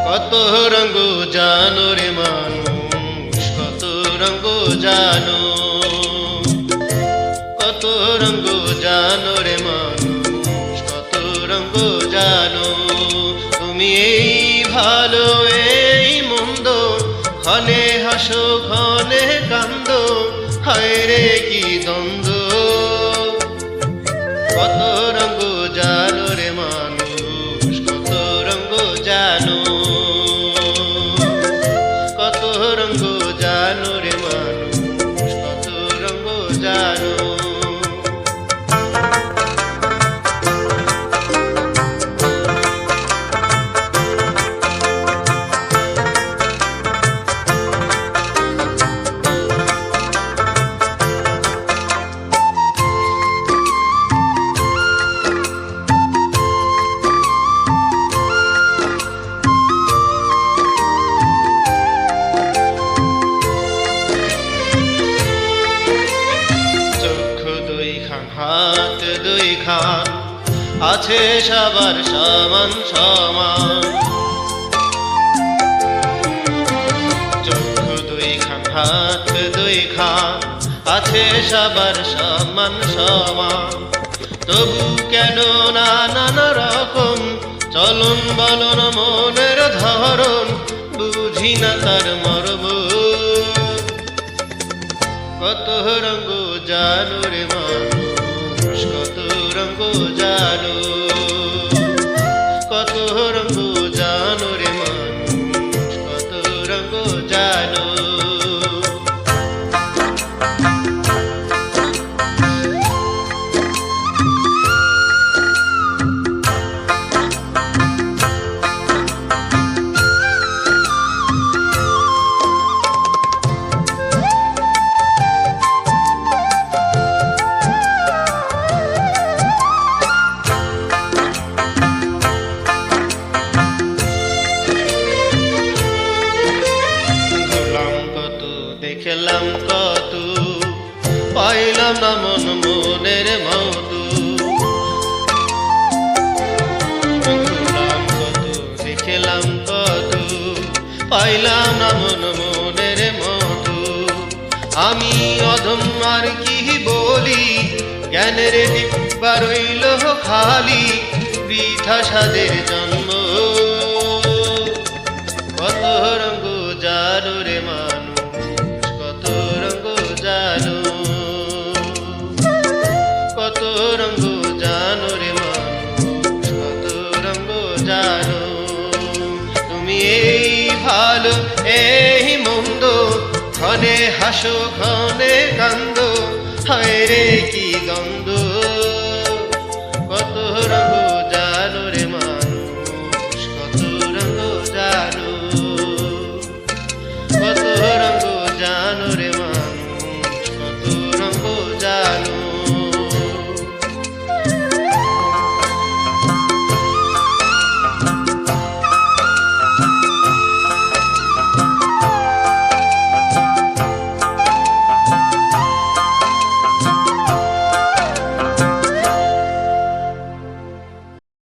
কত রঙ জানো রে মানুষ, কত রঙ জানো, কত রঙ জানো রে মানুষ, কত রঙ জানো। তুমি এই ভালো এই মন্দ, ক্ষণে হাসো ক্ষণে কান্দো, হায় রে কি দ্বন্দ্ব। কত রঙ জানো রে মানুষ, কত রঙ জানো, কত রঙ জানো রে মানুষ, কত রঙ জানো। হাত দুই খান আছে সবার সমান সমান, চক্ষু দুই খান হাত দুই খান আছে সবার সমান সমান। তবু কেন নানা রকম চলন বলন মনের ধরন, বুঝি না তার মর্ম। কত রঙ জানো রে মানুষ, কত রঙ জানো, কত রঙ জানো রে মানুষ, কত রঙ জানো। দেখলাম কত পাইলাম না মন মনের মতো, দেখলাম কত পাইলাম না মন মনের মতো। আমি অধম আর কি বলি, জ্ঞানের ডিব্বা রইল খালি, বৃথা সাদের জন্ম। কত রঙ জানো রে মানুষ, কত রঙ জানো, কত রঙ জানো রে মানুষ, কত রঙ জানো। তুমি এই ভালো এই মন্দ, ক্ষণে হাসো ক্ষণে কান্দো, হায় রে কি দ্বন্দ্ব।